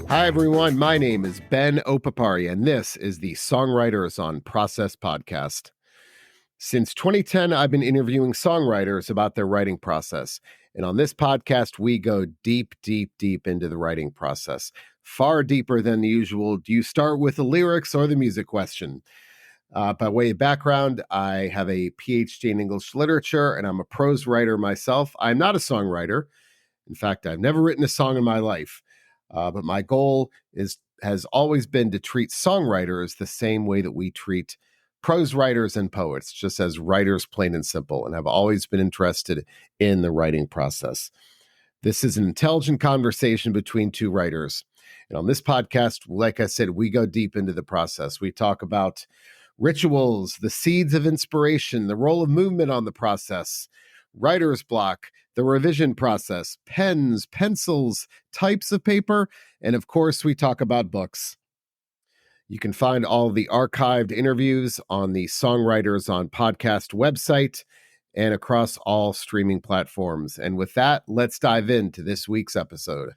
Hi, everyone. My name is Ben Opapari, and this is the Songwriters on Process podcast. Since 2010, I've been interviewing songwriters about their writing process. And on this podcast, we go deep, deep, deep into the writing process, far deeper than the usual. Do you start with the lyrics or the music question? By way of background, I have a PhD in English literature, and I'm a prose writer myself. I'm not a songwriter. In fact, I've never written a song in my life. But my goal has always been to treat songwriters the same way that we treat prose writers and poets, just as writers, plain and simple. And I've always been interested in the writing process. This is an intelligent conversation between two writers. And on this podcast, like I said, we go deep into the process. We talk about rituals, the seeds of inspiration, the role of movement on the process, writer's block, the revision process, pens, pencils, types of paper, and of course, we talk about books. You can find all the archived interviews on the Songwriters on Podcast website and across all streaming platforms. And with that, let's dive into this week's episode.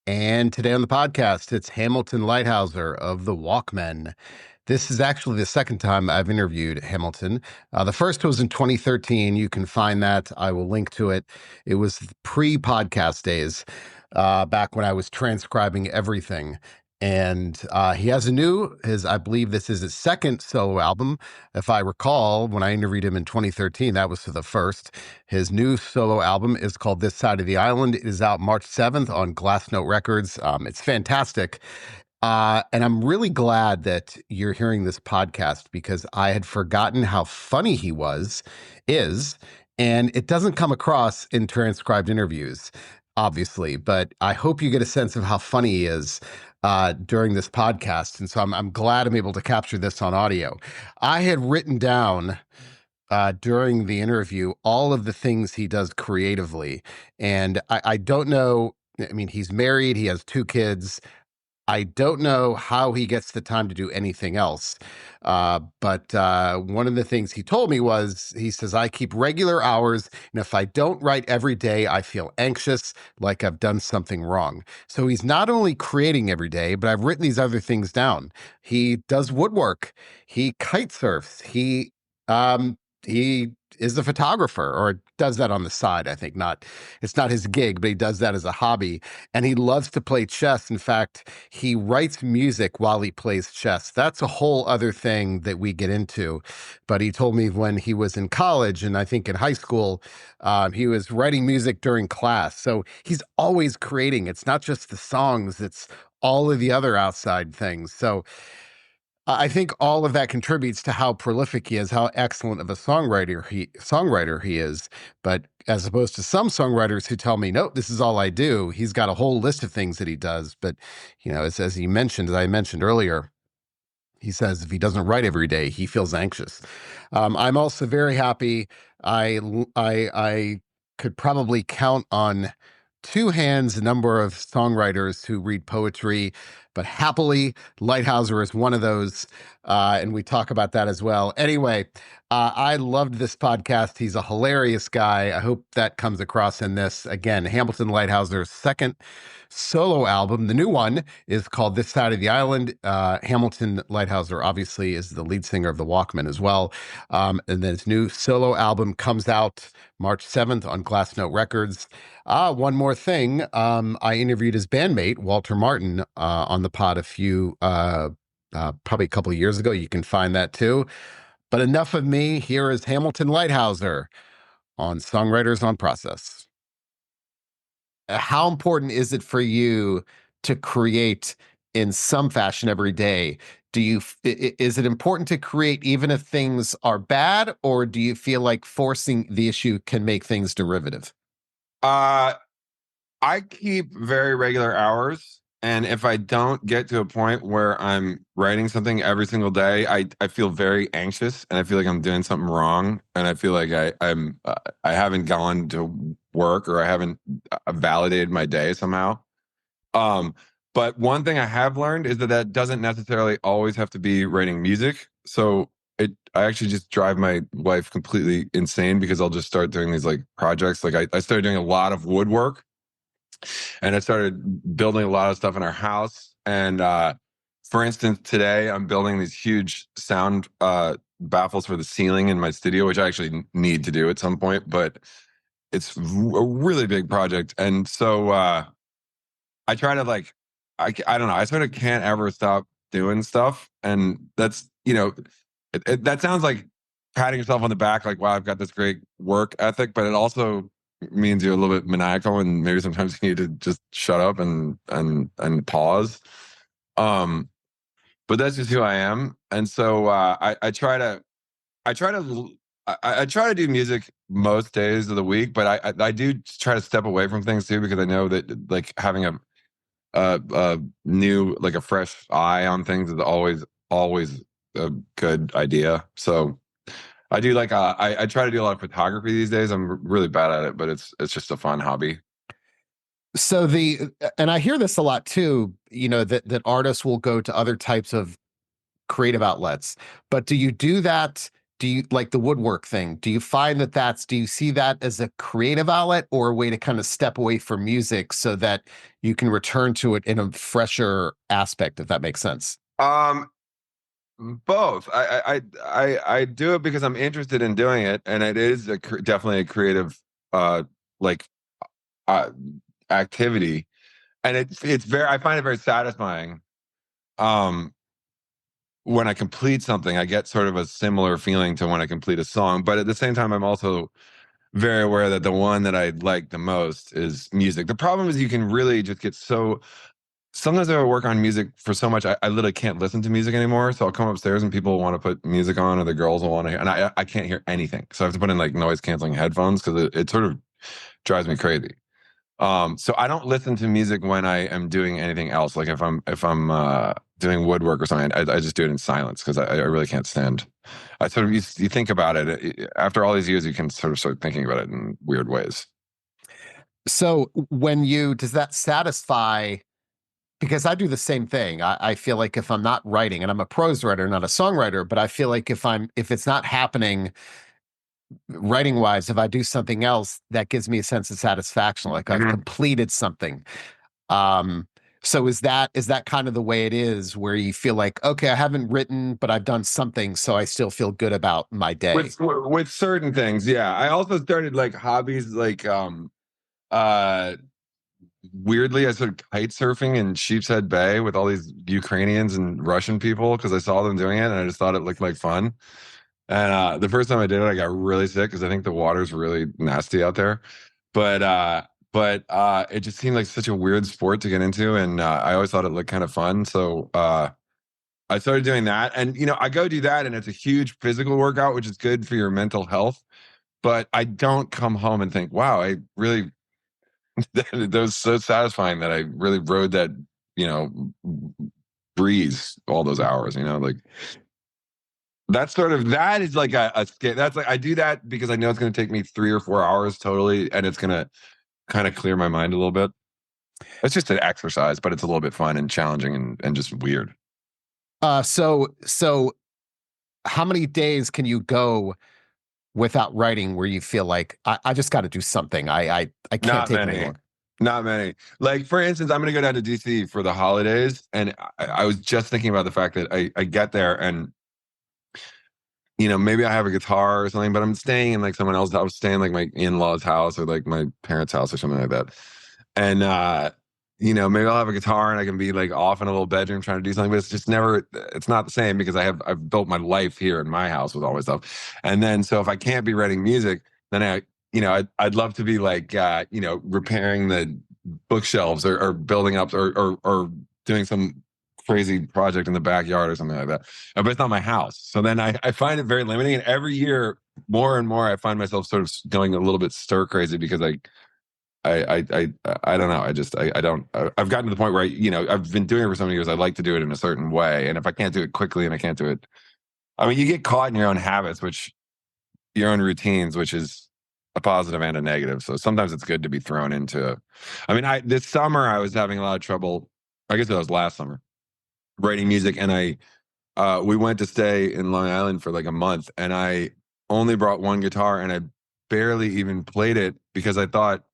And today on the podcast, it's Hamilton Leithauser of the Walkmen. This is actually the second time I've interviewed Hamilton. The first was in 2013. You can find that. I will link to it. It was pre-podcast days, back when I was transcribing everything. And he has I believe this is his second solo album. If I recall, when I interviewed him in 2013, that was for the first. His new solo album is called This Side of the Island. It is out March 7th on Glassnote Records. It's fantastic. And I'm really glad that you're hearing this podcast because I had forgotten how funny he is, and it doesn't come across in transcribed interviews, obviously, but I hope you get a sense of how funny he is during this podcast. And so I'm glad I'm able to capture this on audio. I had written down during the interview all of the things he does creatively. And I don't know, I mean, he's married, he has 2 kids. I don't know how he gets the time to do anything else. But one of the things he told me was, he says, I keep regular hours, and if I don't write every day, I feel anxious, like I've done something wrong. So he's not only creating every day, but I've written these other things down. He does woodwork. He kite surfs. He is a photographer, or does that on the side. I think it's not his gig, but he does that as a hobby. And he loves to play chess. In fact, he writes music while he plays chess. That's a whole other thing that we get into. But he told me when he was in college, and I think in high school, he was writing music during class. So he's always creating. It's not just the songs, it's all of the other outside things. So I think all of that contributes to how prolific he is, how excellent of a songwriter he is. But as opposed to some songwriters who tell me, no, this is all I do, he's got a whole list of things that he does. But, as I mentioned earlier, he says if he doesn't write every day, he feels anxious. I'm also very happy. I could probably count on 2 hands the number of songwriters who read poetry, but happily, Leithauser is one of those, and we talk about that as well. Anyway, I loved this podcast. He's a hilarious guy. I hope that comes across in this. Again, Hamilton Leithauser's second solo album. The new one is called This Side of the Island. Hamilton Leithauser obviously is the lead singer of the Walkmen as well. And then his new solo album comes out March 7th on Glassnote Records. One more thing. I interviewed his bandmate, Walter Martin, on the pod probably a couple of years ago. You can find that too. But enough of me. Here is Hamilton Leithauser on Songwriters on Process. How important is it for you to create in some fashion every day? Is it important to create even if things are bad, or do you feel like forcing the issue can make things derivative? I keep very regular hours, and if I don't get to a point where I'm writing something every single day, I feel very anxious, and I feel like I'm doing something wrong, and I feel like I haven't gone to work, or I haven't validated my day somehow. But one thing I have learned is that doesn't necessarily always have to be writing music. So I actually just drive my wife completely insane because I'll just start doing these like projects. Like I started doing a lot of woodwork. And I started building a lot of stuff in our house. And for instance, today I'm building these huge sound baffles for the ceiling in my studio, which I actually need to do at some point, but it's a really big project. And so I try to like, I don't know, I sort of can't ever stop doing stuff. And that's, that sounds like patting yourself on the back, like, wow, I've got this great work ethic, but it also means you're a little bit maniacal and maybe sometimes you need to just shut up and pause. Um, but that's just who I am. And so I try to, I try to do music most days of the week, but I do try to step away from things too, because I know that like having a new, like a fresh eye on things is always a good idea. So I do like I try to do a lot of photography these days. I'm really bad at it, but it's just a fun hobby. So and I hear this a lot too, that artists will go to other types of creative outlets. But do you do that? Do you like the woodwork thing? Do you find do you see that as a creative outlet or a way to kind of step away from music so that you can return to it in a fresher aspect, if that makes sense? Um, Both. I do it because I'm interested in doing it, and it is definitely a creative like uh activity, and it's very, I find it very satisfying. Um, when I complete something, I get sort of a similar feeling to when I complete a song, but at the same time, I'm also very aware that the one that I like the most is music. The problem is you can really just get so, sometimes I work on music for so much, I literally can't listen to music anymore. So I'll come upstairs and people want to put music on, or the girls will want to hear, and I can't hear anything. So I have to put in like noise canceling headphones because it sort of drives me crazy. So I don't listen to music when I am doing anything else. Like if I'm doing woodwork or something, I just do it in silence because I really can't stand. I sort of, you think about it after all these years, you can sort of start thinking about it in weird ways. So does that satisfy? Because I do the same thing. I feel like if I'm not writing, and I'm a prose writer, not a songwriter, but I feel like if it's not happening writing wise, if I do something else, that gives me a sense of satisfaction, like I've Mhm. completed something. Um, so is that kind of the way it is, where you feel like, okay, I haven't written, but I've done something, so I still feel good about my day. With certain things, yeah. I also started like hobbies, like uh weirdly, I started kite surfing in Sheepshead Bay with all these Ukrainians and Russian people because I saw them doing it and I just thought it looked like fun. And the first time I did it, I got really sick because I think the water's really nasty out there. But it just seemed like such a weird sport to get into, and I always thought it looked kind of fun. So I started doing that, and I go do that, and it's a huge physical workout, which is good for your mental health. But I don't come home and think, "Wow, I really that was so satisfying that I really rode that, you know, breeze all those hours." Like that is like that's like I do that because I know it's going to take me 3 or 4 hours totally, and it's going to kind of clear my mind a little bit. It's just an exercise, but it's a little bit fun and challenging and just weird. So how many days can you go without writing where you feel like I just got to do something? I can't Not take it any many. longer. Not many. Like for instance, I'm gonna go down to DC for the holidays, and I was just thinking about the fact that I get there and maybe I have a guitar or something, but I'm staying in like someone else. I was staying like my in-laws' house or like my parents' house or something like that. And maybe I'll have a guitar and I can be like off in a little bedroom trying to do something, but it's not the same because I've built my life here in my house with all my stuff. And then so if I can't be writing music, then I'd love to be like repairing the bookshelves or building up or doing some crazy project in the backyard or something like that. But it's not my house. So then I find it very limiting. And every year, more and more, I find myself sort of going a little bit stir crazy because I don't know. I don't. I've gotten to the point where I've been doing it for so many years. I like to do it in a certain way, and if I can't do it quickly and I can't do it, I mean, you get caught in your own habits, your own routines, which is a positive and a negative. So sometimes it's good to be thrown into. I mean, I this summer I was having a lot of trouble. I guess it was last summer writing music, and we went to stay in Long Island for like a month, and I only brought one guitar, and I barely even played it because I thought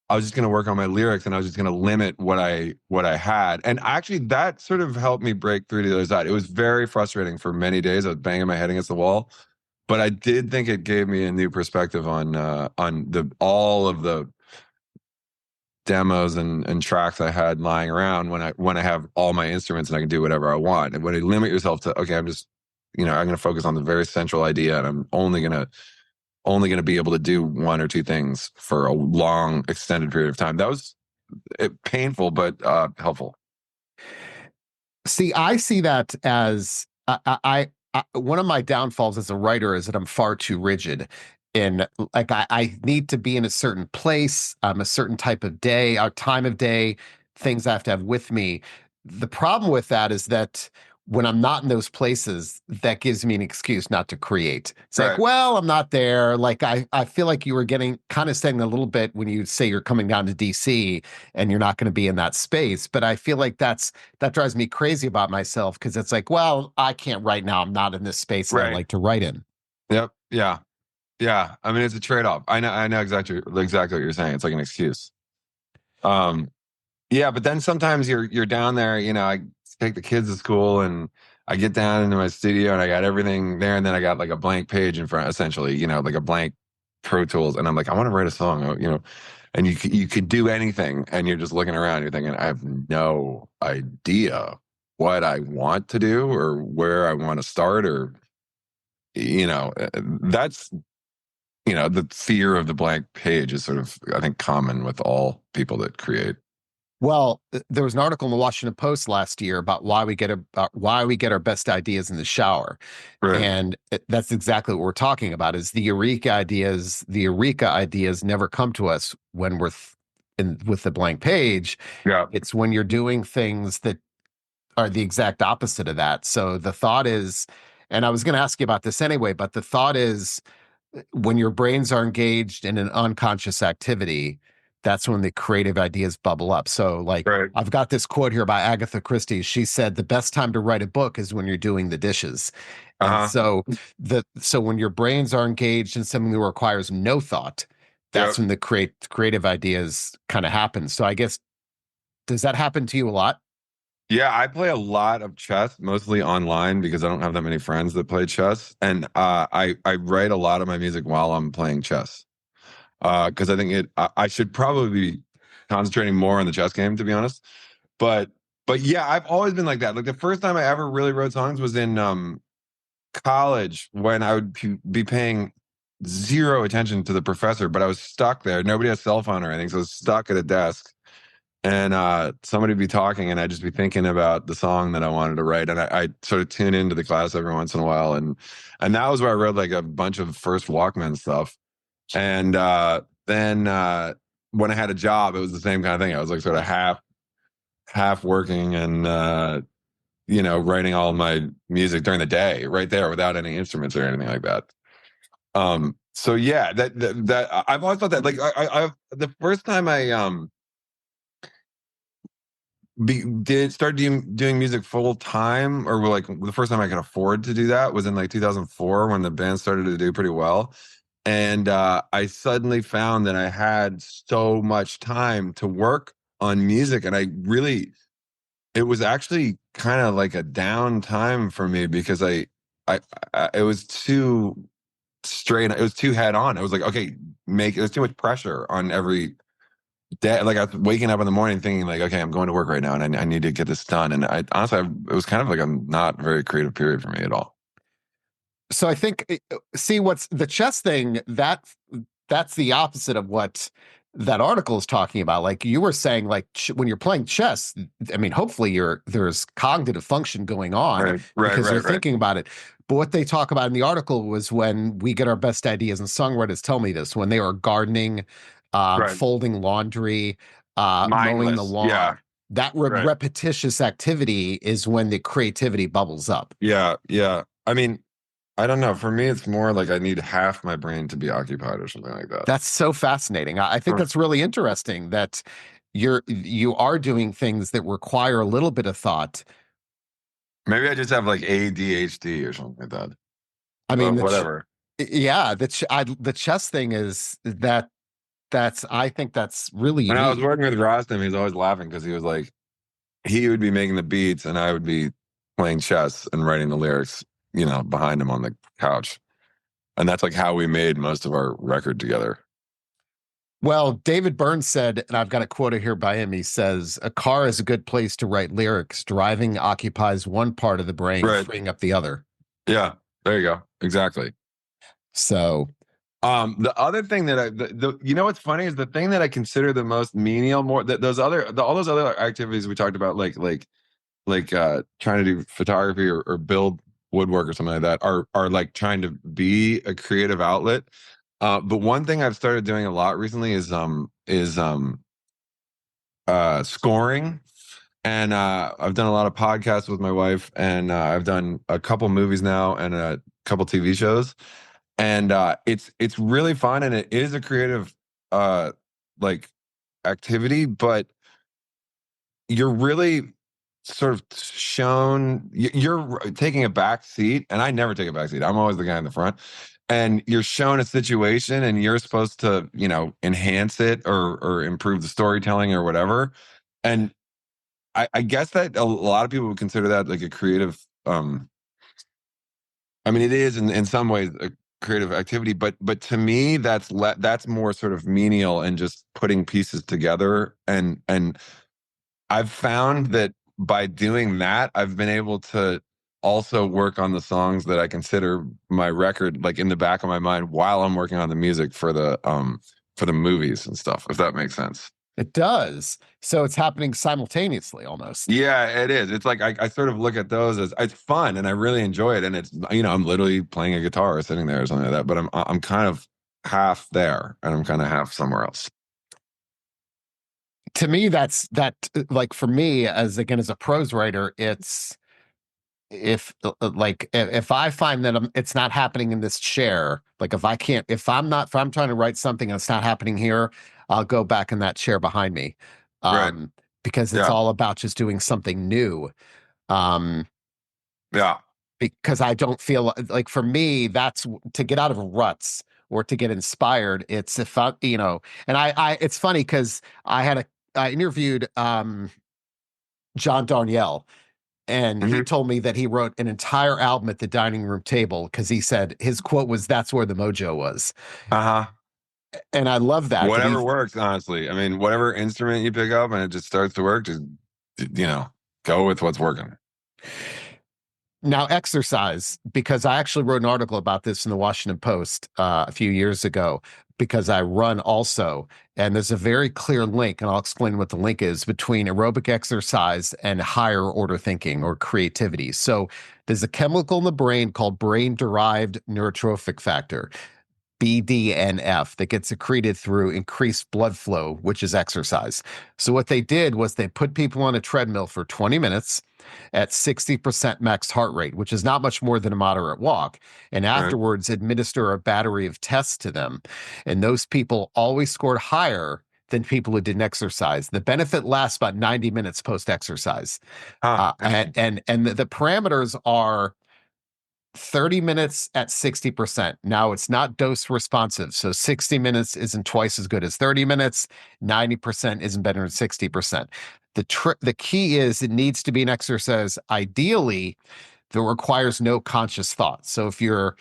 I was just going to work on my lyrics, and I was just going to limit what I had. And actually, that sort of helped me break through to the other side. It was very frustrating for many days. I was banging my head against the wall, but I did think it gave me a new perspective on the all of the demos and tracks I had lying around when I have all my instruments and I can do whatever I want. And when you limit yourself to, okay, I'm just, I'm going to focus on the very central idea, and I'm only going to be able to do one or two things for a long extended period of time. That was painful, but helpful. See, I see that as one of my downfalls as a writer is that I'm far too rigid. In like I need to be in a certain place, a certain type of day, or time of day, things I have to have with me. The problem with that is that when I'm not in those places, that gives me an excuse not to create. It's like, Right. well, I'm not there. Like I feel like you were getting kind of saying a little bit when you say you're coming down to DC and you're not going to be in that space. But I feel like that drives me crazy about myself because it's like, well, I can't right now. I'm not in this space that I Right. like to write in. Yep. Yeah. Yeah. I mean, it's a trade-off. I know exactly what you're saying. It's like an excuse. Um, Yeah, but then sometimes you're down there, I take the kids to school, and I get down into my studio and I got everything there, and then I got like a blank page in front, essentially, like a blank Pro Tools, and I'm like, I want to write a song, and you could do anything, and you're just looking around, you're thinking, I have no idea what I want to do or where I want to start, or that's the fear of the blank page is sort of, I think, common with all people that create. Well, there was an article in the Washington Post last year about why we get our best ideas in the shower. Right. And that's exactly what we're talking about is the eureka ideas. The eureka ideas never come to us when we're with the blank page. Yeah. It's when you're doing things that are the exact opposite of that. So the thought is, and I was going to ask you about this anyway, but the thought is when your brains are engaged in an unconscious activity, that's when the creative ideas bubble up. So, like, Right. I've got this quote here by Agatha Christie. She said, "The best time to write a book is when you're doing the dishes." And Uh-huh. so when your brains are engaged in something that requires no thought, that's Yep. when the creative ideas kind of happen. So, I guess does that happen to you a lot? Yeah, I play a lot of chess, mostly online because I don't have that many friends that play chess, and I write a lot of my music while I'm playing chess. Because I think I should probably be concentrating more on the chess game, to be honest. But but yeah, I've always been like that. Like the first time I ever really wrote songs was in college when I would be paying zero attention to the professor, but I was stuck there. Nobody has cell phone or anything, so I was stuck at a desk, and somebody would be talking, and I'd just be thinking about the song that I wanted to write, and I sort of tune into the class every once in a while, and that was where I wrote like a bunch of first Walkmen stuff, and then when I had a job, it was the same kind of thing. I was like sort of half working and writing all my music during the day, right there, without any instruments or anything like that. So yeah, that I've always thought that, like, I the first time I did start doing music full time, or like the first time I could afford to do that was in like 2004 when the band started to do pretty well. And I suddenly found that I had so much time to work on music. And it was actually kind of like a down time for me because I it was too straight. It was too head on. I was like, okay, there's too much pressure on every day. Like I was waking up in the morning thinking like, okay, I'm going to work right now and I need to get this done. And I honestly, it was kind of like a not very creative period for me at all. So I think see what's the chess thing that's the opposite of what that article is talking about. Like you were saying, like when you're playing chess, I mean, hopefully there's cognitive function going on Right, right, because you're right, right, thinking about it. But what they talk about in the article was when we get our best ideas, and songwriters tell me this, when they are gardening, right. folding laundry, mowing the Mindless. Yeah, lawn. That right. repetitious activity is when the creativity bubbles up. Yeah, yeah. I mean, I don't know. For me, it's more like I need half my brain to be occupied or something like that. That's so fascinating. I think Huh. that's really interesting that you are doing things that require a little bit of thought. Maybe I just have like ADHD or something like that. I mean, But whatever. yeah, the chess thing is that I think that's really When I was unique. working with Rostam, he was always laughing because he was like, he would be making the beats and I would be playing chess and writing the lyrics, behind him on the couch. And that's like how we made most of our record together. Well, David Byrne said, and I've got a quote here by him. He says, "A car is a good place to write lyrics. Driving occupies one part of the brain, Right. freeing up the other." Yeah. There you go. Exactly. So, The other thing that what's funny is the thing that I consider the most menial, more that all those other activities we talked about, like trying to do photography or build woodwork or something like that, are like trying to be a creative outlet. But one thing I've started doing a lot recently is scoring. And I've done a lot of podcasts with my wife, and I've done a couple movies now and a couple TV shows. And it's really fun, and it is a creative like activity, but you're really sort of shown you're taking a back seat, and I never take a back seat. I'm always the guy in the front, and you're shown a situation, and you're supposed to enhance it or improve the storytelling or whatever. And I guess that a lot of people would consider that like a creative. I mean, it is in some ways a creative activity, but to me, that's more sort of menial and just putting pieces together. And I've found that by doing that, I've been able to also work on the songs that I consider my record, like in the back of my mind, while I'm working on the music for the movies and stuff. If that makes sense. it does. So it's happening simultaneously almost. Yeah, it is. It's like I sort of look at those as it's fun and I really enjoy it. And it's I'm literally playing a guitar or sitting there or something like that. But I'm kind of half there and I'm kind of half somewhere else. To me, that's that like for me as as a prose writer, it's if I find that it's not happening in this chair, like if I'm trying to write something and it's not happening here, I'll go back in that chair behind me. Right. Um, because it's Yeah. all about just doing something new. Um, Yeah. because I don't feel like for me, that's to get out of ruts or to get inspired. It's if I, and it's funny because I interviewed John Darnielle, and he Hmm. told me that he wrote an entire album at the dining room table because he said his quote was, "That's where the mojo was." Uh-huh. And I love that he Whatever works, honestly. I mean, whatever instrument you pick up and it just starts to work, just go with what's working. now exercise, because I actually wrote an article about this in the Washington Post a few years ago because I run also. And there's a very clear link, and I'll explain what the link is between aerobic exercise and higher order thinking or creativity. So there's a chemical in the brain called brain derived neurotrophic factor. BDNF that gets secreted through increased blood flow, which is exercise. So what they did was they put people on a treadmill for 20 minutes at 60% max heart rate, which is not much more than a moderate walk, and Right. afterwards administer a battery of tests to them. And those people always scored higher than people who didn't exercise. The benefit lasts about 90 minutes post-exercise. Huh. And the parameters are 30 minutes at 60%. Now it's not dose responsive. So 60 minutes isn't twice as good as 30 minutes. 90% isn't better than 60%. The key is it needs to be an exercise ideally that requires no conscious thought. So if you're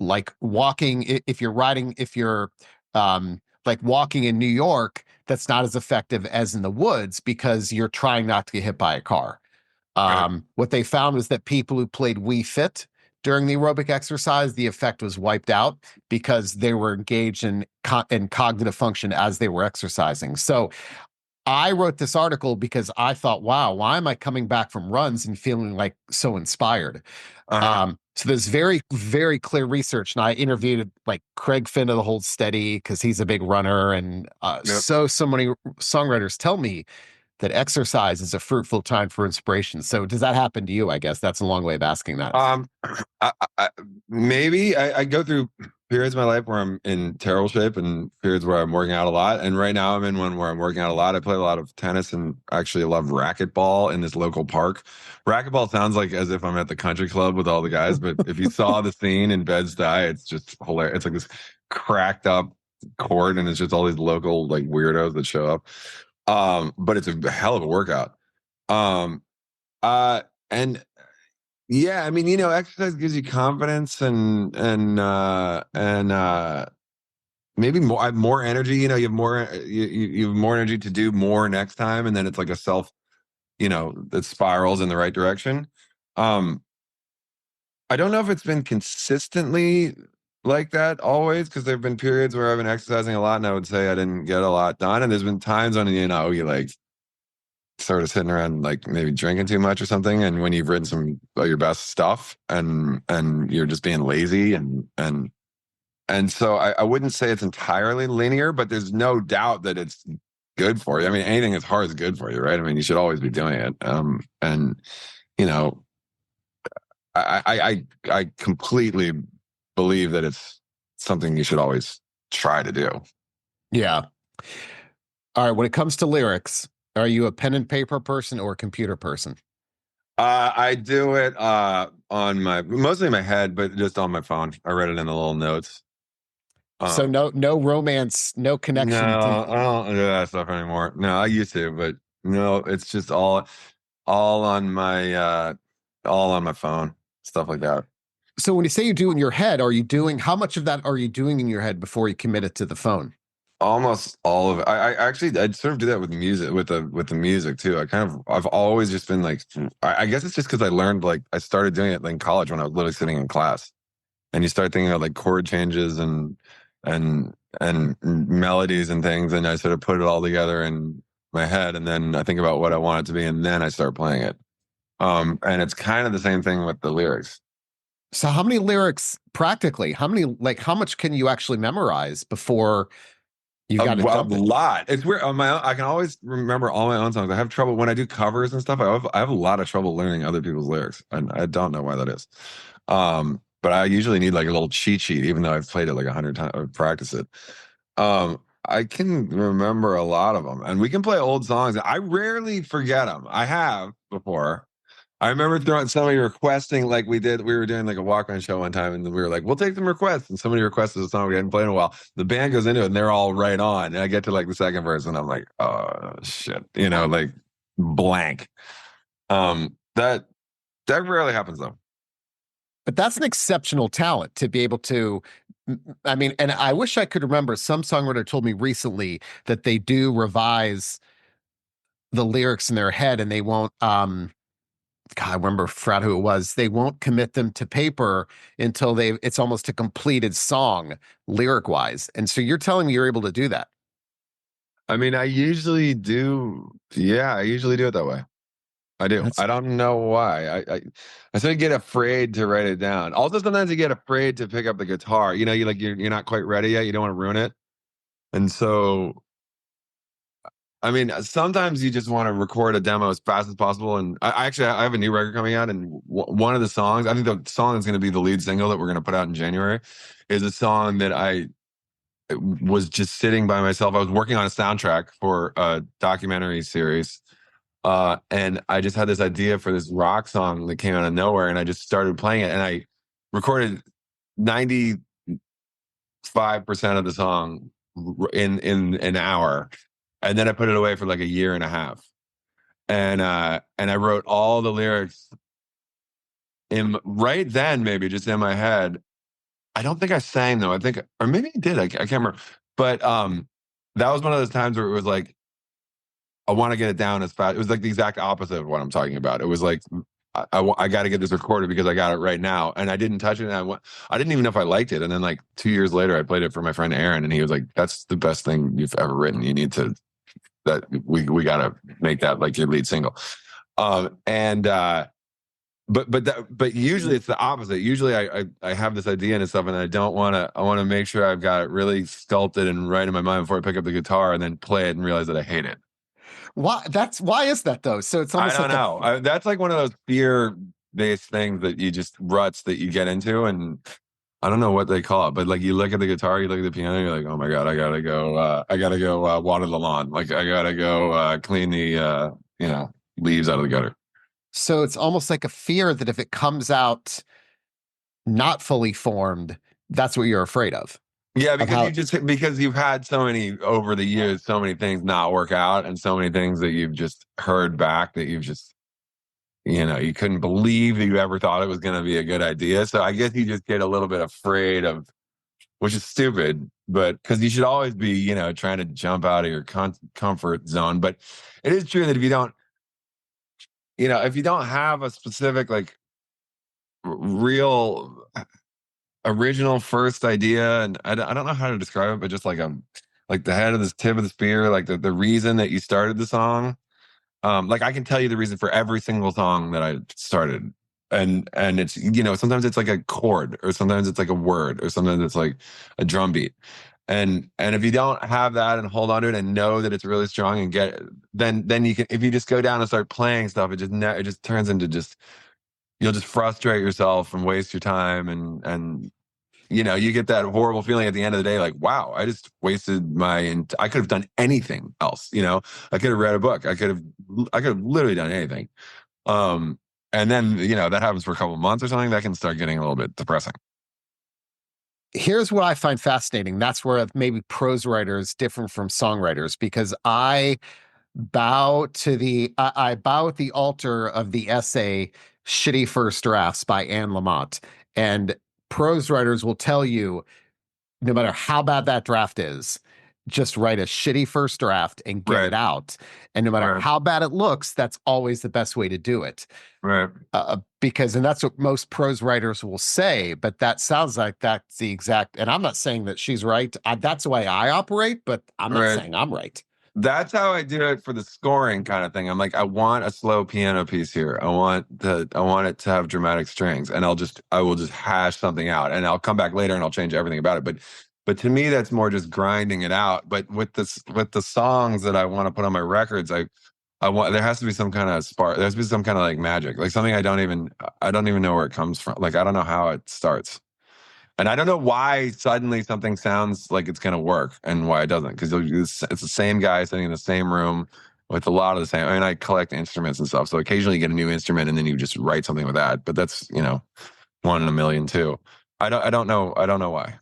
like walking, if you're riding, if you're like walking in New York, that's not as effective as in the woods because you're trying not to get hit by a car. Right. What they found was that people who played Wii Fit during the aerobic exercise, the effect was wiped out because they were engaged in cognitive function as they were exercising. So I wrote this article because I thought, wow, why am I coming back from runs and feeling like so inspired? Uh-huh. So there's very, very clear research. And I interviewed like Craig Finn of the Hold Steady because he's a big runner. And Yep. so many songwriters tell me that exercise is a fruitful time for inspiration. So does that happen to you? I guess that's a long way of asking that. Um, maybe I go through periods of my life where I'm in terrible shape and periods where I'm working out a lot. And right now I'm in one where I'm working out a lot. I play a lot of tennis and actually love racquetball in this local park. Racquetball sounds like as if I'm at the country club with all the guys, but if you saw the scene in Bed-Stuy, it's just hilarious. It's like this cracked up court, and it's just all these local like weirdos that show up. But it's a hell of a workout. Um, and yeah, I mean, exercise gives you confidence and maybe more energy. You have more you have more energy to do more next time, and then it's like a self, that spirals in the right direction. Um, I don't know if it's been consistently like that always, because there have been periods where I've been exercising a lot and I would say I didn't get a lot done. And there's been times when, you like sort of sitting around like maybe drinking too much or something. And when you've written some of your best stuff and you're just being lazy and so I wouldn't say it's entirely linear, but there's no doubt that it's good for you. I mean, anything that's hard is good for you, right? I mean, you should always be doing it. And you know, I completely believe that it's something you should always try to do. Yeah. All right. When it comes to lyrics, are you a pen and paper person or a computer person? I do it on mostly my head, but just on my phone. I read it in the little notes. So Um, no romance, no connection to. no, I don't do that stuff anymore. No, I used to, but no, it's just all on my all on my phone, stuff like that. So when you say you do in your head, are you doing how much of that are you doing in your head before you commit it to the phone? Almost all of it. I actually I sort of do that with music with the music too. I've always just been like I guess it's just because I learned like I started doing it like in college when I was literally sitting in class, and you start thinking of like chord changes and melodies and things, and I sort of put it all together in my head, and then I think about what I want it to be, and then I start playing it. And it's kind of the same thing with the lyrics. So how many lyrics practically? How much can you actually memorize before you got to A jump it? lot. It's weird. On my own, I can always remember all my own songs. I have trouble when I do covers and stuff. I have a lot of trouble learning other people's lyrics, and I don't know why that is. But I usually need like a little cheat sheet, even though I've played it like 100 times or practiced it. I can remember a lot of them, and we can play old songs. I rarely forget them. I have before. I remember throwing somebody requesting, like we were doing like a Walkman show one time, and we were like, we'll take some requests. And somebody requested a song we hadn't played in a while. The band goes into it and they're all right on. And I get to like the second verse and I'm like, oh shit, like blank. That rarely happens though. But that's an exceptional talent to be able to. I mean, and I wish I could remember. Some songwriter told me recently that they do revise the lyrics in their head and they won't. God, I remember forgot who it was. They won't commit them to paper until it's almost a completed song lyric wise. And so you're telling me you're able to do that. I mean, I usually do. Yeah, I usually do it that way. I do. That's I don't know why. I sort of get afraid to write it down. Also, sometimes you get afraid to pick up the guitar. You're not quite ready yet. You don't want to ruin it. And so, I mean, sometimes you just want to record a demo as fast as possible. And I have a new record coming out, and one of the songs, I think the song that's going to be the lead single that we're going to put out in January, is a song that I was just sitting by myself. I was working on a soundtrack for a documentary series. And I just had this idea for this rock song that came out of nowhere, and I just started playing it, and I recorded 95% of the song in an hour, and then I put it away for like a year and a half, and I wrote all the lyrics in right then, maybe just in my head. I don't think I sang though. I think, or maybe I did. I can't remember. But that was one of those times where it was like, I want to get it down as fast. It was like the exact opposite of what I'm talking about. It was like, I got to get this recorded because I got it right now. And I didn't touch it. And I didn't even know if I liked it. And then like 2 years later, I played it for my friend Aaron, and he was like, that's the best thing you've ever written. You need to, that we got to make that like your lead single. And but usually it's the opposite. Usually I have this idea and stuff, and I want to make sure I've got it really sculpted and right in my mind before I pick up the guitar and then play it and realize that I hate it. why is that though? So it's I almost don't like a know. That's like one of those fear-based things that you just ruts that you get into, and I don't know what they call it, but like you look at the guitar, you look at the piano, you're like, oh my God, I gotta go water the lawn. Like I gotta go clean the leaves out of the gutter. so it's almost like a fear that if it comes out not fully formed, that's what you're afraid of. Yeah, of because how. because you've had so many over the years, so many things not work out, and so many things that you've just heard back that you've just you couldn't believe that you ever thought it was going to be a good idea. So I guess you just get a little bit afraid of, which is stupid, but because you should always be trying to jump out of your comfort zone. But it is true that if you don't have a specific like real original first idea, and I don't know how to describe it, but just like the head of the tip of the spear, like the reason that you started the song. Like I can tell you the reason for every single song that I started. And it's sometimes it's like a chord, or sometimes it's like a word, or sometimes it's like a drum beat. And if you don't have that and hold on to it and know that it's really strong and then you can, if you just go down and start playing stuff, it just turns into just, you'll just frustrate yourself and waste your time. And you get that horrible feeling at the end of the day, like, wow, I just wasted I could have done anything else. I could have read a book. I could have literally done anything. And then, that happens for a couple of months or something, that can start getting a little bit depressing. Here's what I find fascinating. That's where maybe prose writers different from songwriters, because I bow at the altar of the essay "Shitty First Drafts" by Anne Lamott, and prose writers will tell you, no matter how bad that draft is, just write a shitty first draft and get Right. it out. And no matter Right. how bad it looks, that's always the best way to do it. Right. And that's what most prose writers will say, but that sounds like that's the exact, and I'm not saying that she's right. That's the way I operate, but I'm not Right. saying I'm right. That's how I do it for the scoring kind of thing. I'm like, I want a slow piano piece here. I want it to have dramatic strings, and I will just hash something out, and I'll come back later and I'll change everything about it. But to me, that's more just grinding it out. But with the songs that I want to put on my records, I want, there has to be some kind of spark. There has to be some kind of like magic, like something I don't even know where it comes from. Like I don't know how it starts. And I don't know why suddenly something sounds like it's going to work and why it doesn't. Because it's the same guy sitting in the same room with a lot of the same. I mean, I collect instruments and stuff. So occasionally you get a new instrument and then you just write something with that. But that's, one in a million too. I don't know. I don't know why.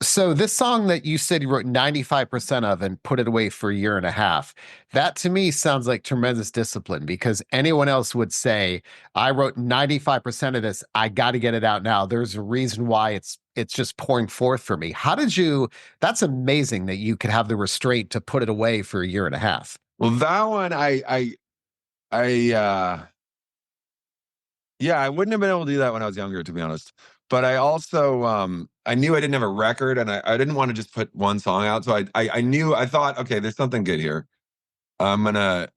So this song that you said you wrote 95% of and put it away for a year and a half, that to me sounds like tremendous discipline, because anyone else would say, I wrote 95% of this, I got to get it out now. There's a reason why it's just pouring forth for me. That's amazing that you could have the restraint to put it away for a year and a half. Well, that one, I yeah, I wouldn't have been able to do that when I was younger, to be honest. But I also, I knew I didn't have a record, and I didn't want to just put one song out. So I thought, okay, there's something good here. I'm gonna,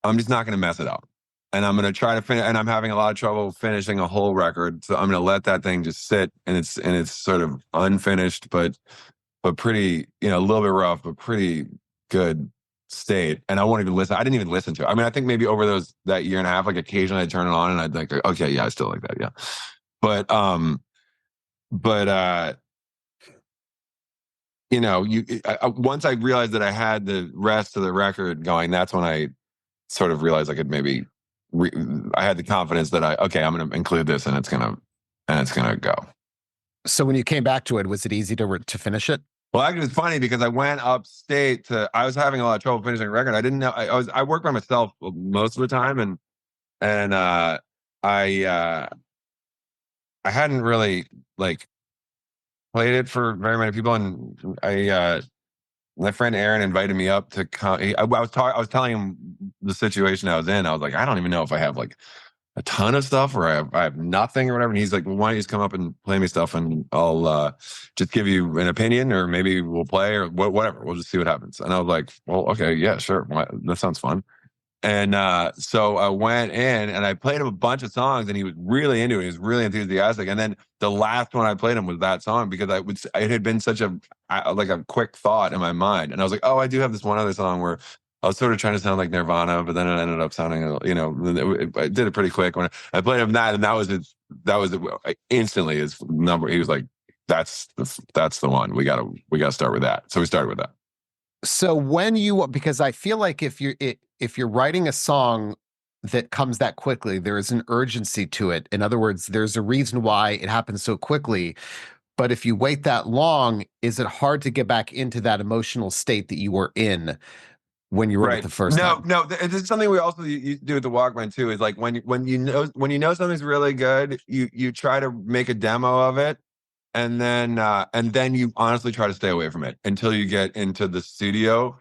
I'm just not gonna mess it up, and I'm gonna try to finish. And I'm having a lot of trouble finishing a whole record, so I'm gonna let that thing just sit, and it's sort of unfinished, but pretty, a little bit rough, but pretty good state. And I won't even listen. I didn't even listen to it. I mean, I think maybe over that year and a half, like occasionally I'd turn it on and I'd like, okay, yeah, I still like that. Yeah. But, but, once I realized that I had the rest of the record going, that's when I sort of realized I could maybe, I had the confidence that okay, I'm going to include this and it's going to go. So when you came back to it, was it easy to finish it? Well, actually, it's funny because I went upstate I was having a lot of trouble finishing a record. I didn't know, I work by myself most of the time. And I, I hadn't really like played it for very many people. And my friend Aaron invited me up to come. I was telling him the situation I was in. I was like, I don't even know if I have like a ton of stuff or I have nothing or whatever. And he's like, well, why don't you just come up and play me stuff and I'll just give you an opinion, or maybe we'll play or whatever. We'll just see what happens. And I was like, well, okay, yeah, sure. That sounds fun. And so I went in and I played him a bunch of songs and he was really into it. He was really enthusiastic. And then the last one I played him was that song because it had been such like a quick thought in my mind. And I was like, oh, I do have this one other song where I was sort of trying to sound like Nirvana, but then it ended up sounding, I did it pretty quick when I played him that. And instantly his number. He was like, that's the one. We gotta start with that. So we started with that. So because I feel like if you're writing a song that comes that quickly, there is an urgency to it. In other words, there's a reason why it happens so quickly. But if you wait that long, is it hard to get back into that emotional state that you were in when you wrote it Right. the first No, time? no. This is something we also you do with the Walkman too. Is like when you know something's really good, you try to make a demo of it, and then you honestly try to stay away from it until you get into the studio,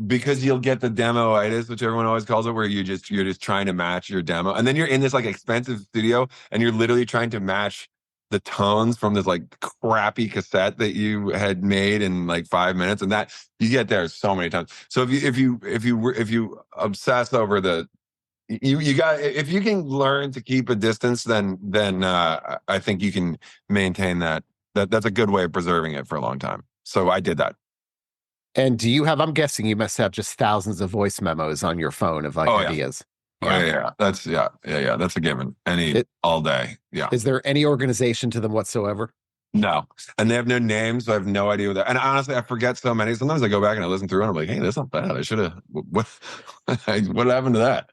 because you'll get the demoitis, which everyone always calls it, where you're just trying to match your demo, and then you're in this like expensive studio, and you're literally trying to match the tones from this like crappy cassette that you had made in like 5 minutes, and that you get there so many times. So if you obsess over the you got if you can learn to keep a distance, then I think you can maintain that's a good way of preserving it for a long time. So I did that. And do you have, I'm guessing you must have just thousands of voice memos on your phone of like Oh yeah. ideas. Oh Yeah. yeah. Yeah. That's a given. It, All day. Yeah. is there any organization to them whatsoever? No. And they have no names, so I have no idea what that. And honestly, I forget so many. Sometimes I go back and I listen through and I'm like, hey, that's not bad. I should have what happened to that?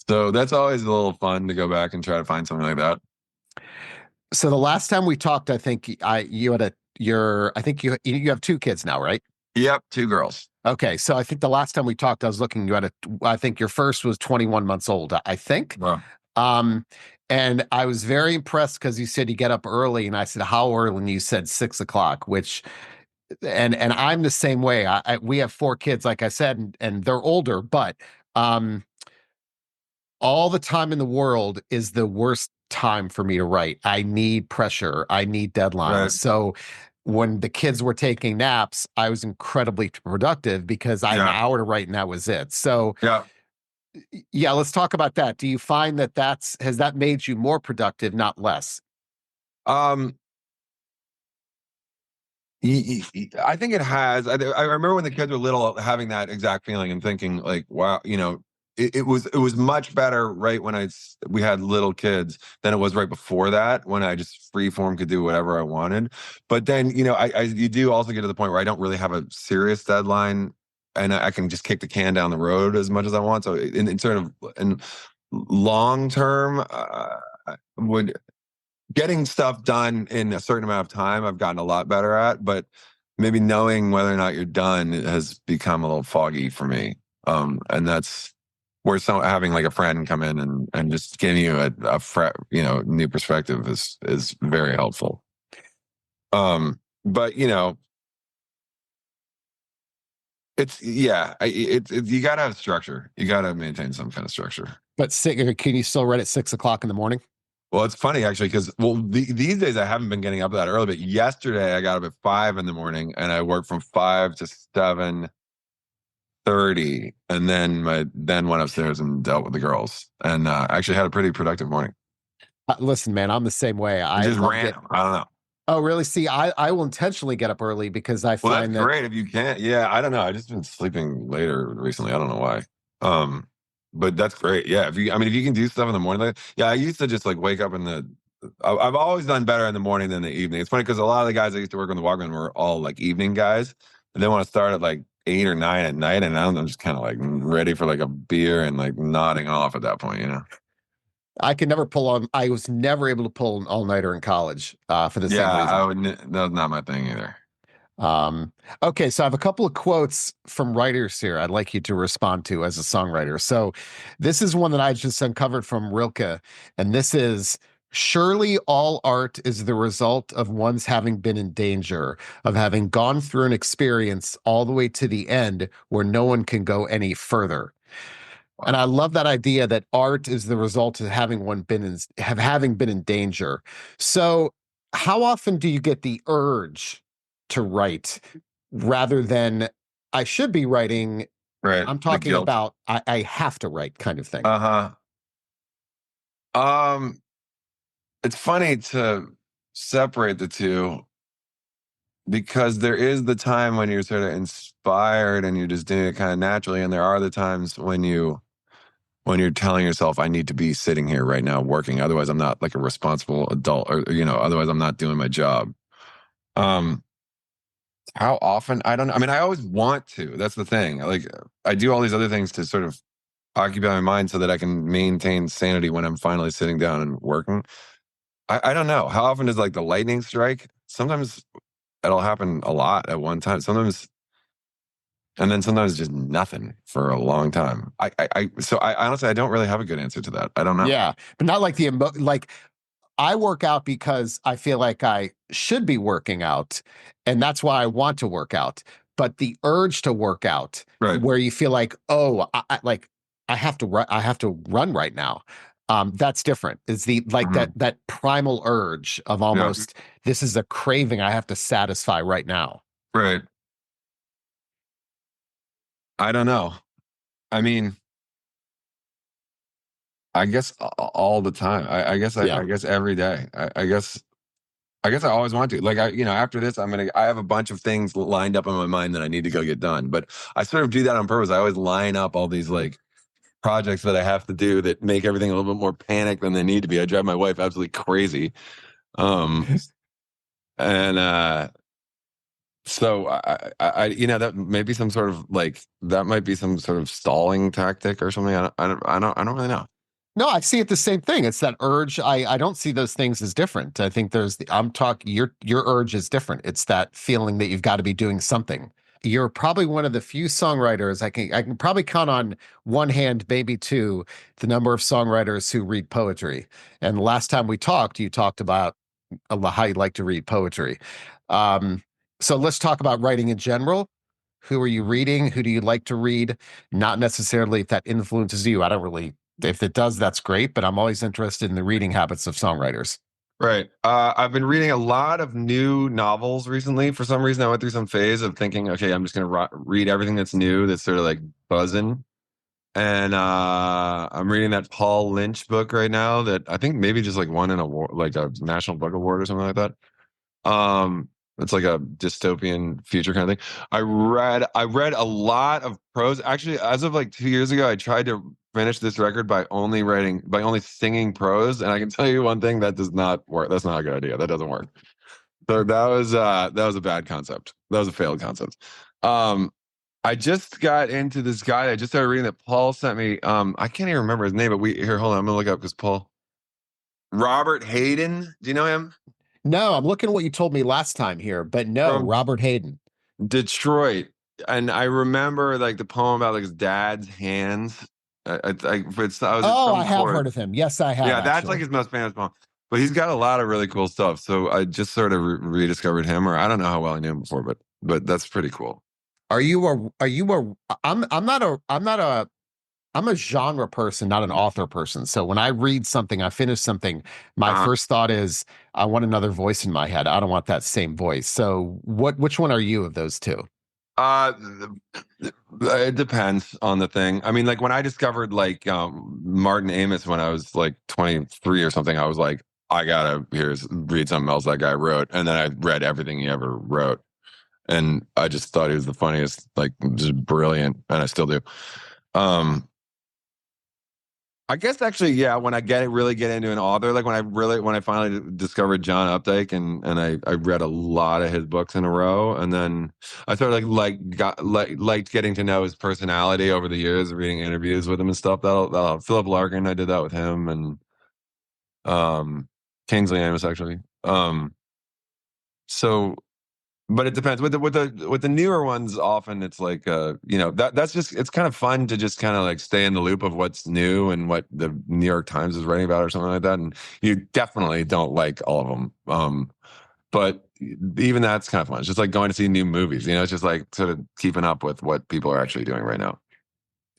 So that's always a little fun to go back and try to find something like that. So the last time we talked, I think you had I think you have two kids now, right? Yep, two girls. Okay, so I think the last time we talked, I was looking. I think your first was 21 months old. I think. Wow. Um, and I was very impressed because you said you get up early, and I said how early, and you said 6 o'clock, which, and I'm the same way. We have four kids, like I said, and they're older, but um, all the time in the world is the worst time for me to write. I need pressure. I need deadlines. Right. So when the kids were taking naps, I was incredibly productive because I had an Yeah. hour to write and that was it. So Yeah. yeah, let's talk about that. Do you find that has that made you more productive, not less? Um, I think it has. I remember when the kids were little having that exact feeling and thinking like, wow, it was much better right when we had little kids than it was right before that, when I just free form could do whatever I wanted. But then, you do also get to the point where I don't really have a serious deadline, and I can just kick the can down the road as much as I want. So in sort of in long term, would getting stuff done in a certain amount of time, I've gotten a lot better at, but maybe knowing whether or not you're done has become a little foggy for me. And that's where having like a friend come in and just giving you new perspective is very helpful. But it's you got to have structure. You got to maintain some kind of structure. But can you still write at 6 o'clock in the morning? Well, it's funny actually because these days I haven't been getting up that early, but yesterday I got up at 5 in the morning and I worked from 5 to 7:30, and then went upstairs and dealt with the girls, and actually had a pretty productive morning. Listen, man, I'm the same way. It's I just love random. I don't know. Oh, really? See, I will intentionally get up early because I Well, that's find that great if you can't. Yeah, I don't know. I just been sleeping later recently. I don't know why. Um, but that's great. Yeah, if you can do stuff in the morning, yeah, I used to just like wake up I've always done better in the morning than the evening. It's funny because a lot of the guys I used to work on the Walkman were all like evening guys, and they want to start at like 8 or 9 at night, and I'm just kind of like ready for like a beer and like nodding off at that point. I could never pull on. I was never able to pull an all-nighter in college for the Yeah, same reason. that's not my thing either. Um, okay, so I have a couple of quotes from writers here I'd like you to respond to as a songwriter. So this is one that I just uncovered from Rilke, and this is: surely all art is the result of one's having been in danger, of having gone through an experience all the way to the end where no one can go any further. And I love that idea that art is the result of having been in danger. So, how often do you get the urge to write rather than I should be writing? Right, I'm the talking guilt. about I have to write kind of thing. Uh huh. It's funny to separate the two, because there is the time when you're sort of inspired and you're just doing it kind of naturally, and there are the times when you're telling yourself, I need to be sitting here right now working, otherwise I'm not like a responsible adult, or otherwise I'm not doing my job. um how often, I don't know. I mean, I always want to. That's the thing. Like, I do all these other things to sort of occupy my mind so that I can maintain sanity when I'm finally sitting down and working. I don't know. How often does like the lightning strike? sometimes it'll happen a lot at one time. Sometimes, and then sometimes just nothing for a long time. So I honestly, I don't really have a good answer to that. I don't know. Yeah, but not like like I work out because I feel like I should be working out, and that's why I want to work out. But the urge to work out, Right. where you feel like, oh, like I have to run, I have to run right now. That's different. It's the like Mhm. that primal urge of Yeah. almost this is a craving I have to satisfy right now. Right. I don't know. I mean, I guess all the time. Yeah. I guess every day. I guess I always want to. Like after this, I have a bunch of things lined up in my mind that I need to go get done. But I sort of do that on purpose. I always line up all these like projects that I have to do that make everything a little bit more panic than they need to be. I drive my wife absolutely crazy. Um and so that may be some sort of like that might be some sort of stalling tactic or something. I don't really know. No, I see it the same thing. It's that urge. I don't see those things as different. I think I'm talking your urge is different. It's that feeling that you've got to be doing something. You're probably one of the few songwriters I can probably count on one hand, maybe two, the number of songwriters who read poetry. And the last time we talked, you talked about how you like to read poetry. Um, so let's talk about writing in general. Who are you reading? Who do you like to read? Not necessarily if that influences you. I don't really, if it does, that's great, but I'm always interested in the reading habits of songwriters. Right. I've been reading a lot of new novels recently. For some reason, I went through some phase of thinking, okay, I'm just going to read everything that's new, that's sort of like buzzing. And I'm reading that Paul Lynch book right now that I think maybe just like won an award, like a National Book Award or something like that. Um, it's like a dystopian future kind of thing. I read a lot of prose. Actually, as of like 2 years ago, I tried to finish this record by only singing prose. And I can tell you one thing, that does not work. That's not a good idea. That doesn't work. So that was a bad concept. That was a failed concept. Um, I just got into this guy. I just started reading that Paul sent me. I can't even remember his name, but hold on, I'm gonna look up because Paul Robert Hayden. Do you know him? No, I'm looking at what you told me last time here, but no, From Robert Hayden. Detroit. And I remember like the poem about like his dad's hands. I was at Oh, I some have court. heard of him. Yes, I have Yeah, that's like actually. his most famous poem. But he's got a lot of really cool stuff. So I just sort of rediscovered him, or I don't know how well I knew him before, but that's pretty cool. I'm a genre person, not an author person. So when I read something, I finish something, my Uh-huh. first thought is I want another voice in my head. I don't want that same voice. So which one are you of those two? Uh, it depends on the thing. I mean, like when I discovered like Martin Amis when I was like 23 or something, I was like, I gotta read something else that guy wrote, and then I read everything he ever wrote, and I just thought he was the funniest, like just brilliant, and I still do. Um, I guess actually, yeah. When I really get into an author, like when I finally discovered John Updike, and I read a lot of his books in a row, and then I started liked getting to know his personality over the years, reading interviews with him and stuff. That'll Philip Larkin, I did that with him, and um, Kingsley Amis actually. So but it depends with the newer ones. Often it's like that's just it's kind of fun to just kind of like stay in the loop of what's new and what the New York Times is writing about or something like that. And you definitely don't like all of them. But even that's kind of fun. It's just like going to see new movies. It's just like sort of keeping up with what people are actually doing right now.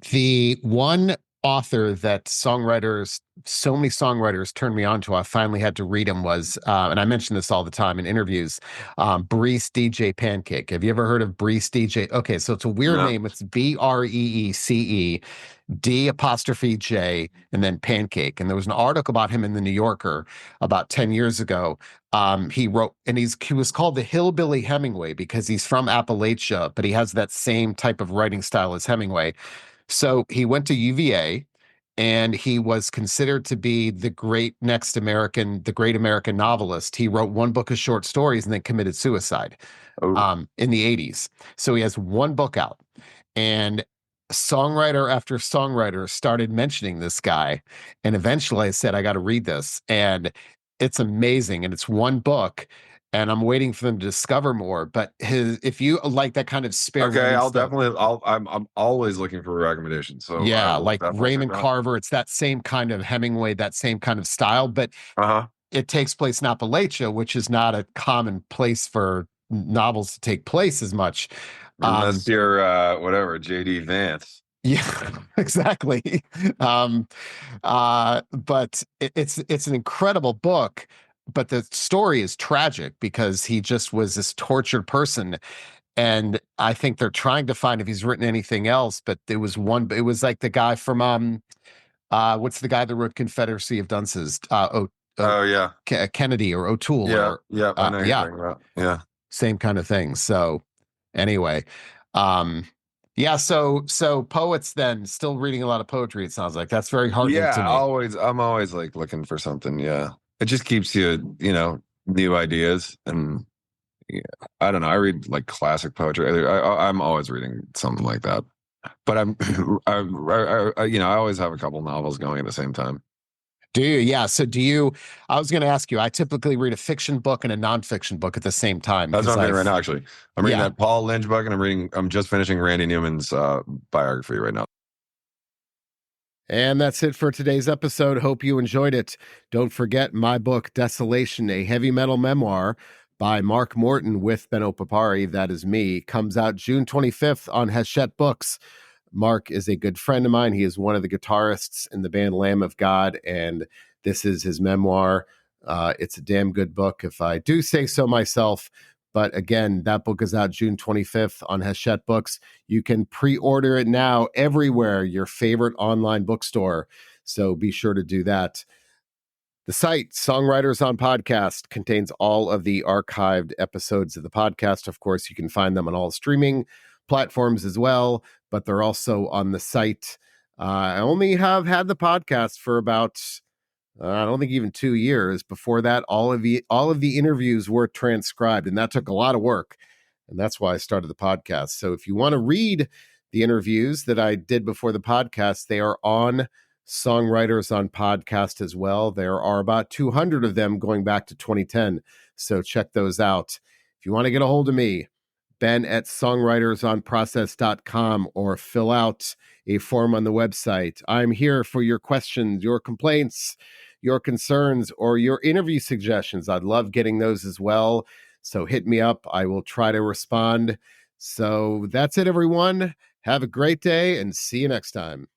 The one author that so many songwriters turned me on to, I finally had to read him was, and I mention this all the time in interviews, Brees DJ Pancake. Have you ever heard of Brees DJ? Okay, so it's a weird Yeah. name. It's Breece D apostrophe J and then Pancake. And there was an article about him in the New Yorker about 10 years ago. He wrote, and he was called the Hillbilly Hemingway because he's from Appalachia, but he has that same type of writing style as Hemingway. So he went to UVA and he was considered to be the great American novelist. He wrote one book of short stories and then committed suicide Oh. in the 80s. So he has one book out. And songwriter after songwriter started mentioning this guy. And eventually I said, I got to read this. And it's amazing. And it's one book. and I'm waiting for them to discover more. But if you like that kind of spare Okay, room I'll stuff, definitely. I'm always looking for recommendations, so I yeah, will like definitely check Raymond it out. Carver, it's that same kind of Hemingway, that same kind of style, but Uh-huh. it takes place in Appalachia, which is not a common place for novels to take place as much. Unless you're whatever, JD Vance. Yeah, exactly. But it's an incredible book, but the story is tragic because he just was this tortured person. And I think they're trying to find if he's written anything else, but it was like the guy from what's the guy that wrote Confederacy of Dunces? Oh yeah. Kennedy or O'Toole Yeah, or yeah, I know who you're yeah, talking about. Yeah. same kind of thing. So anyway, um, yeah. So poets then still reading a lot of poetry. It sounds like that's very heartening to Yeah, me. I'm always like looking for something. Yeah. It just keeps you, new ideas. And yeah, I don't know. I read like classic poetry. I'm always reading something like that. But I always have a couple novels going at the same time. Do you? Yeah. So do you? I was going to ask you. I typically read a fiction book and a nonfiction book at the same time That's what because I'm reading right now, actually. I'm reading yeah. that Paul Lynch book, and I'm just finishing Randy Newman's biography right now. And that's it for today's episode. Hope you enjoyed it. Don't forget my book, Desolation, a heavy metal memoir by Mark Morton with Benno Papari. That is me. Comes out June 25th on Hachette Books. Mark is a good friend of mine. He is one of the guitarists in the band Lamb of God, and this is his memoir. It's a damn good book, if I do say so myself. But again, that book is out June 25th on Hachette Books. You can pre-order it now everywhere, your favorite online bookstore. So be sure to do that. The site, Songwriters on Podcast, contains all of the archived episodes of the podcast. Of course, you can find them on all streaming platforms as well, but they're also on the site. I only have had the podcast for about I don't think even 2 years. Before that, all of the interviews were transcribed, and that took a lot of work. And that's why I started the podcast. So if you want to read the interviews that I did before the podcast, they are on Songwriters on Podcast as well. There are about 200 of them going back to 2010. So check those out. If you want to get a hold of me, Ben at songwritersonprocess.com, or fill out a form on the website. I'm here for your questions, your complaints, your concerns, or your interview suggestions. I'd love getting those as well. So hit me up. I will try to respond. So that's it, everyone. Have a great day and see you next time.